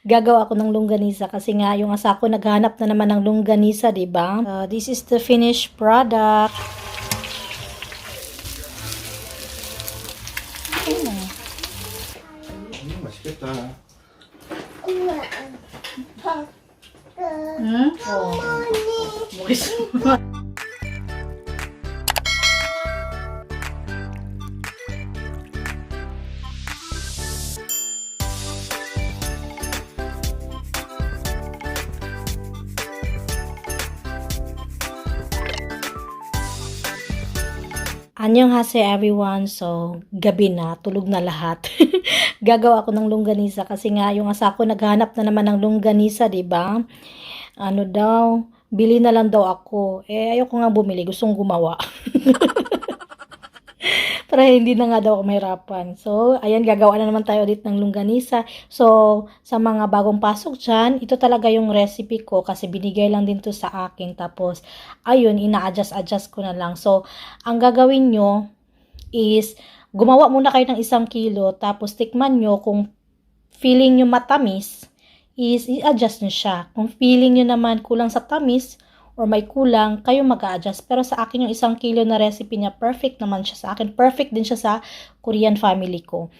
Gagawa ako ng longganisa kasi nga yung asa ko naghanap na naman ng longganisa, 'di ba? This is the finished product. 맛있겠다. Hmm? Oh. Annyeonghaseyo everyone. So, gabi na, tulog na lahat. Gagawa ako ng longganisa kasi nga yung asa ko naghanap na naman ng longganisa, 'di ba? Ano daw, bili na lang daw ako. Ayoko nga bumili, gustong gumawa. Para hindi na nga daw ako mahirapan. So, ayan, gagawa na naman tayo ulit ng longganisa. So, sa mga bagong pasok dyan, ito talaga yung recipe ko kasi binigay lang din to sa akin. Tapos, ayun, ina-adjust ko na lang. So, ang gagawin nyo is, gumawa muna kayo ng 1 kilo. Tapos, tikman nyo kung feeling nyo matamis, is i-adjust nyo siya. Kung feeling nyo naman kulang sa tamis, or may kulang, kayo mag-a-adjust. Pero sa akin yung 1 kilo na recipe niya, perfect naman siya sa akin. Perfect din siya sa Korean family ko.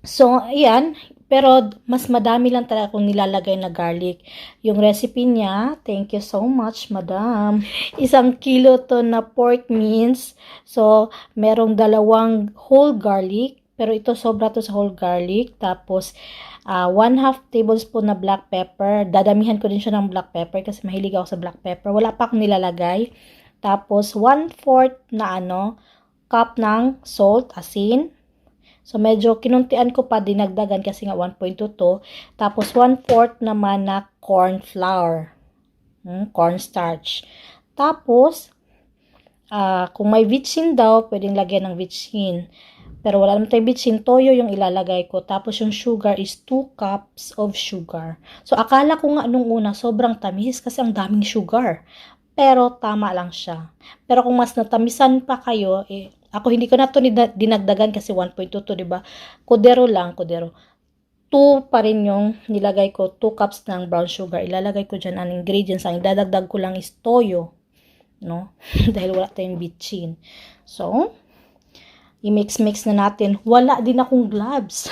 So, ayan. Pero, mas madami lang talaga kung nilalagay na garlic. Yung recipe niya, thank you so much, madam. 1 kilo to na pork mince. So, merong 2 whole garlic. Pero ito, sobra to sa whole garlic. Tapos, 1/2 tablespoon na black pepper. Dadamihan ko din siya ng black pepper kasi mahilig ako sa black pepper. Wala pa akong nilalagay. Tapos, 1/4 na cup ng salt, asin. So, medyo kinuntian ko pa, dinagdagan kasi nga 1.2 to. Tapos, 1/4 naman na corn flour. Corn starch. Tapos, kung may vitsin daw, pwedeng lagyan ng vitsin. Pero wala naman tayong bitsin, toyo yung ilalagay ko. Tapos yung sugar is 2 cups of sugar. So, akala ko nga nung una, sobrang tamis kasi ang daming sugar. Pero tama lang siya. Pero kung mas natamisan pa kayo, ako hindi ko na to dinagdagan kasi 1.2 to, diba? Kudero lang, kudero. 2 pa rin yung nilagay ko, 2 cups ng brown sugar. Ilalagay ko dyan ang ingredients. Ang idadagdag ko lang is toyo. No? Dahil wala tayong bitsin. So, i-mix na natin. Wala din akong gloves.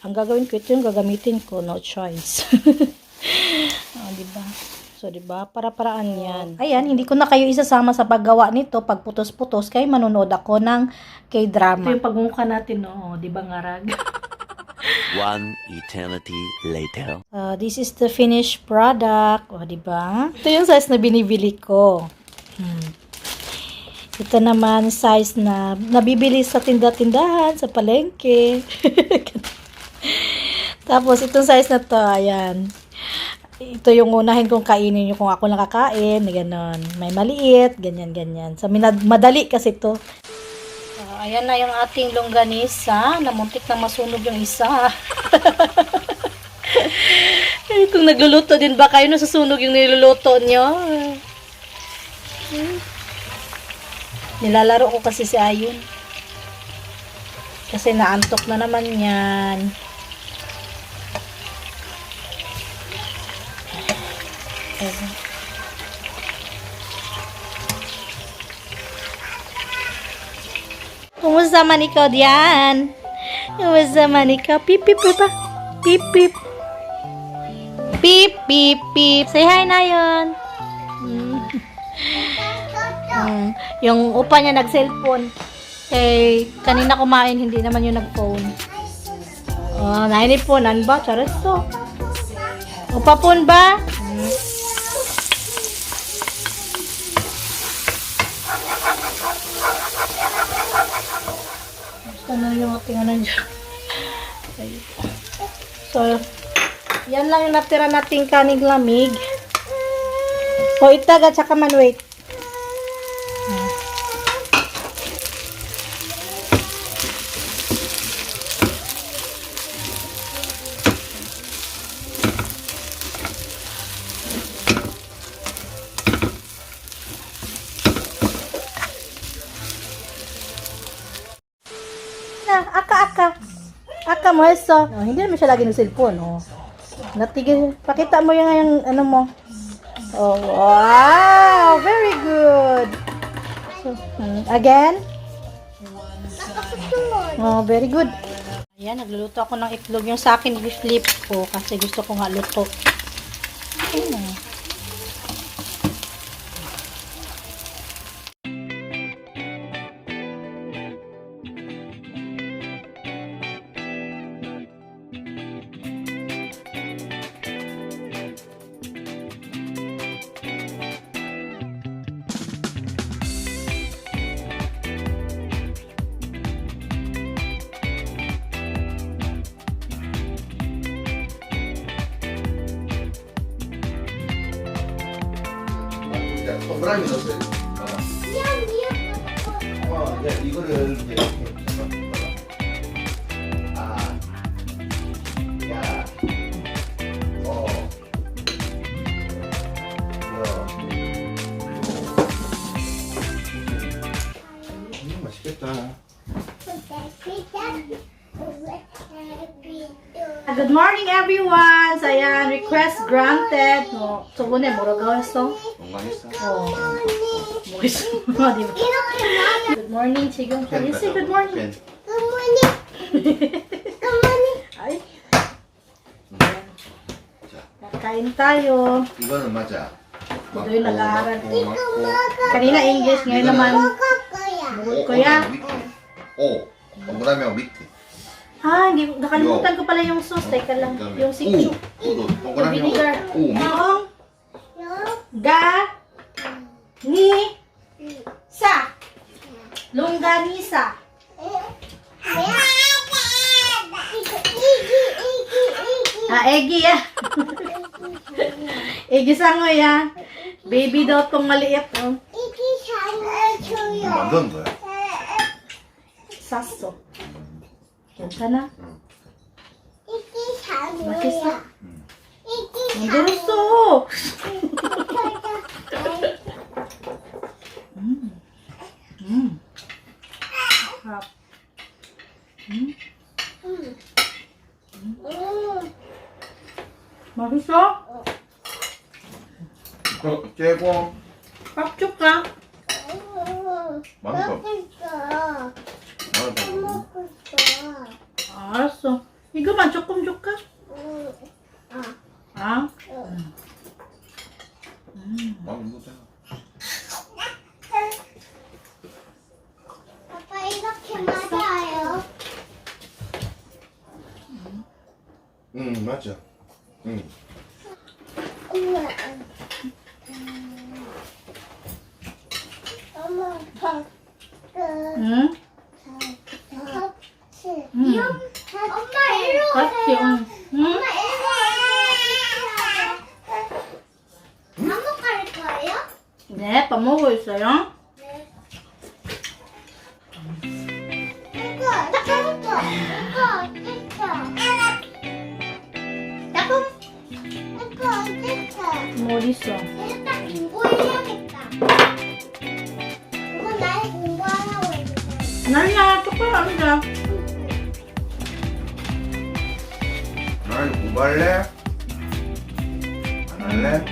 Ang gagawin ko, ito yung gagamitin ko. No choice. Diba? So, diba? Para-paraan yan. Ayan, hindi ko na kayo isasama sa paggawa nito. Pag putos-putos, kayo manonood ako ng K-drama. Ito yung pagmumukha natin, no? Diba, ngarag? One eternity later. This is the finished product. O, diba? Ito yung size na binibili ko. Ito naman, size na nabibili sa tinda-tindahan, sa palengke. Tapos, itong size na to, ayan. Ito yung unahin kong kainin nyo kung ako nakakain, gano'n. May maliit, ganyan. So, madali kasi to. Ayan na yung ating longganisa. Namuntik na masunog yung isa. Kung nagluluto din ba kayo, nasusunog yung niluluto nyo? Nilalaro ko kasi si Ayun. Kasi naantok na naman yan. Kumusta man ikaw diyan? Kumusta man ikaw? Pip, pip, pip, pip, pip. Pip, pip, pip. Say hi na yun. Yung upa niya nag-cellphone. Eh, kanina kumain, hindi naman yung nag-phone. Nainiphonan ba? Charas to. Upa phone ba? Gusto na yung ating ano dyan. So, yan lang yung natira nating kaning lamig. O, itag at saka man wait. Aka mo, eso. Oh, hindi naman siya lagi ng cellphone, oh. Natigil. Pakita mo yung ano mo. Oh, wow! Very good. So, again. Oh, very good. Ayan, nagluluto ako ng itlog. Yung sa akin, i-flip ko kasi gusto ko nga luto. Ayan. 자, 동그라미 넣었어요. 봐봐. 이제 이거를 이제 이렇게 잠깐 봐봐. 아, 야, 어, 맛있겠다. Good morning, everyone! So, ayan, request granted. No, so, muna, mura gawas to. 건강했어? Oh, boys. Di ba? Good morning, Chigong. Can you say good morning? Ay. 자, Kain tayo. 이거는 맞아. Ito yung nag-aaral. 맞고. Kanina English, ngayon naman. Bukod ko ya. 오, 동그라미하고 밑에. Ah, hindi, nakalimutan ko pala yung sauce. Teka lang. Yung sikchu. 오도 Yung 동그라미하고 vinegar. 오, 밑에. Maong. Ga. Ni. Sa. Longganisa. Ah, Egi ya. Egi sangoy ya. Baby daw tong maliit. Oh. 만드는 거야? Sasso. 괜찮아? 맛있어? 안 들었어. sarap. 맛있어? 째고 밥 줄까? 맛있어. 알았어. 이거만 조금 줄까? 아? 맛있어. 아빠 이렇게 맞아요. 맞아. 엄마 밥. 응? 엄마 일로 같이, 오세요. 응? 엄마 일로 오세요. 밥 먹고 갈 거예요? 네, 밥 먹고 있어요. 네. 이거 됐어. 이거 됐어. 뭐 어딨어? 일단 공부해야겠다. 엄마 나의 공부하라고 해주세요. 난리야, 똑바로 앉아. 나 이거 공부할래? 안 할래?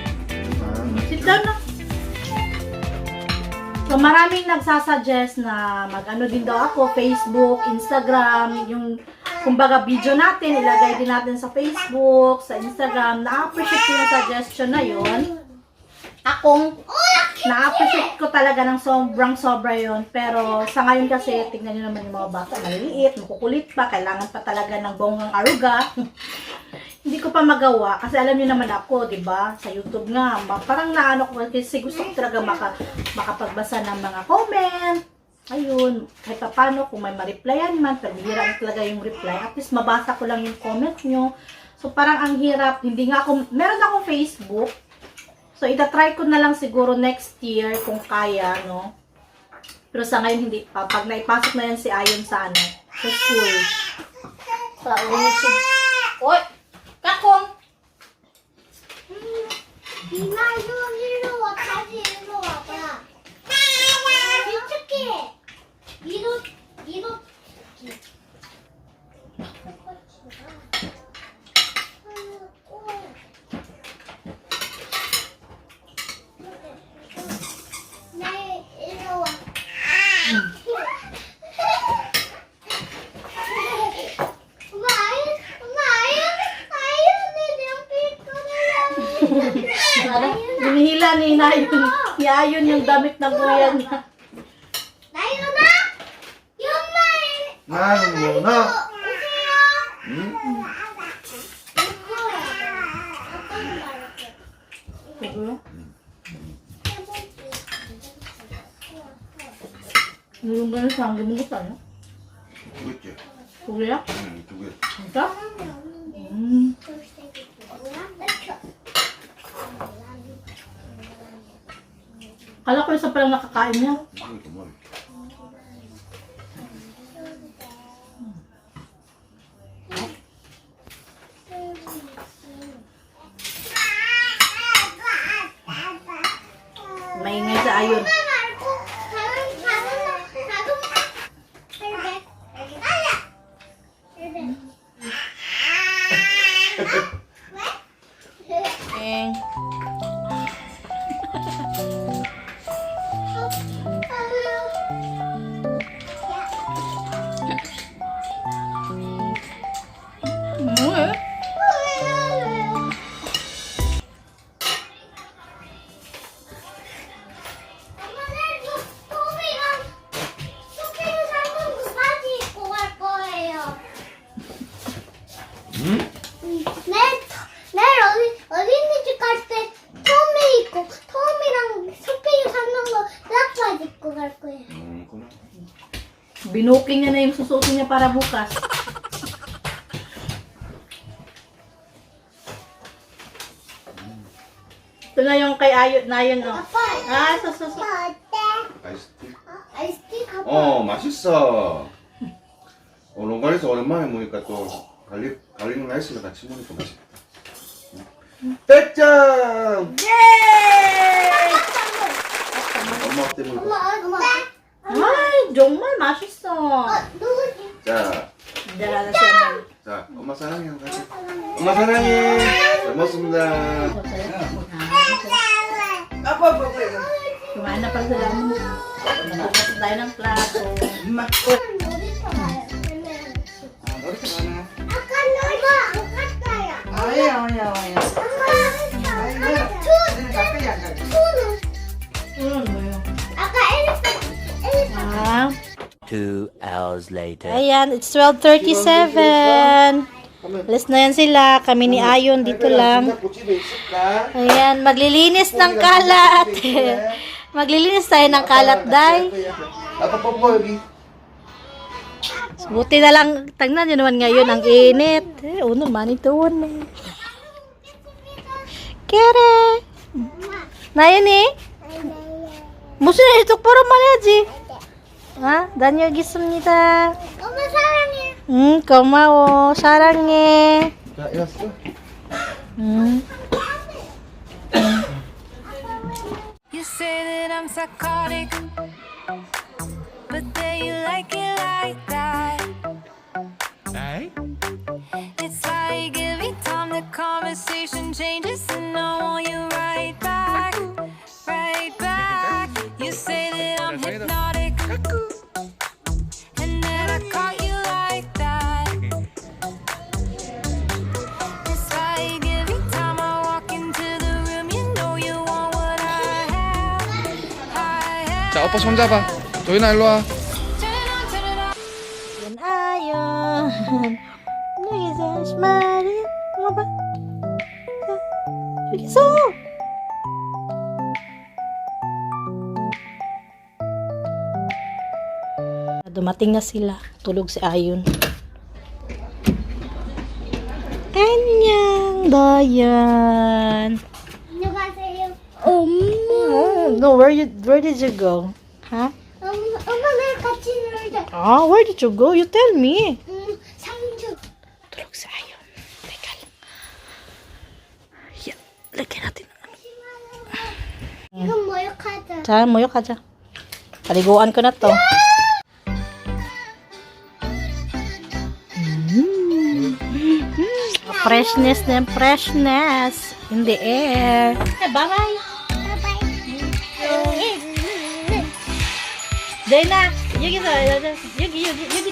Sit down na. So, maraming nagsasuggest na mag-ano din daw ako, Facebook, Instagram, yung kumbaga video natin, ilagay din natin sa Facebook, sa Instagram. Na-appreciate ko yung suggestion na yun. Akong na-appreciate ko talaga ng sobra yun. Pero sa ngayon kasi, tignan nyo naman yung mga bata, maliliit, makukulit pa, kailangan pa talaga ng bonggang aruga. Hindi ko pa magawa kasi alam niyo naman ako, 'di ba? Sa YouTube nga, parang naano ko kasi gusto ko talaga makapagbasa ng mga comment. Ayun, kahit paano kung may ma-replyan man, pero bihira talaga yung reply. At least mabasa ko lang yung comment nyo. So parang ang hirap, hindi nga ako, meron akong Facebook. So itatry ko na lang siguro next year kung kaya, no? Pero sa ngayon hindi pa. Pag naipasok na yan si Ayon sa ano, sa school. Sa YouTube. Oy! Kakong! 이마 일로 와. 다시 일로 와봐. 이쪽에. 이로. Hinihila ni Nayon. Ni Ayon yung damit ng kuya niya. 나윤아! 엄마! 나는 뭐나? 오세요! 응? Yung ganun sa hanggang mo gusto, ano? 두 개째. Kuya? 응, 두 개. Ito? Kala ko isa palang nakakain niya. 이거 더 많이. Maingay sa Ayon. Eh. 응? 내일 어린이집 갈 때 토미 입고 토미랑 소피이 사는 거 락바지 입고 갈 거예요. 그래. Binuking niya na yung susuotin niya para bukas. Ito na yung kay Ayon na yun, oh. 아빠, Ah, sususo. 아빠 어때? 아이스티? 아이스티 아빠. 맛있어. 롱가리에서 오랜만에 먹으니까 또 갈리는 라이스를 같이 먹으니까 맛있다. 100점! Yay! 엄마 때문에. 엄마 어때? Ay, 정말 맛있어. 누구지? 자, Dala na siya. 자, 엄마 사랑해. 같이. 엄마 사랑해. 잘 먹습니다. Kumain na pala sila. Bukas tayo ng plato. 놀이터 가요. 놀이터 가나? 아까 놀이터 안 갔어요. 아야 아야 아야. 엄마 가까이 안 가. 투는 아까 엘리사 Ah. 2 hours later. Ayan, it's 12:37. Alis na yan sila. Kami ni Ayon dito lang. 집에 있을까? Ayan, maglilinis ng kalat. Maglilinis tayo ng kalat, Day. 아빠 뽀뽀 여기. Buti na lang, tagnan nyo naman ngayon ang init. Uno man ito, Kere. Nayan eh. 무슨 일도 보러 말해야지. 아, 다녀오겠습니다. 엄마 사랑해. 고마워. 사랑해. 자, 일어났어? You say that I'm psychotic, but then you like it like that. It's like every time the conversation changes, and I want you right back, right back. You say that I'm hypnotic, and then I caught you like that. It's like every time I walk into the room, you know you want what I have. 자, 오빠 손 잡아. 도윤아 일로 와. Turn it on, turn it on. Yan Ayon. Nagisa, smiley. Ano ba? Nagisa. Dumating na sila. Tulog si Ayon. Anyang Dayan. 안녕하세요. No, where did you go? Huh? 엄마 내 같이 놀자. Ah, where did you go? You tell me. 상주. Tulog si Ayon. Teka lang. Yan. Lagyan natin. 이건 모욕하자. 자, 모욕하자. paliguan ko na to. Freshness na freshness in the air. Bye-bye. Dana, 여기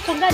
총각.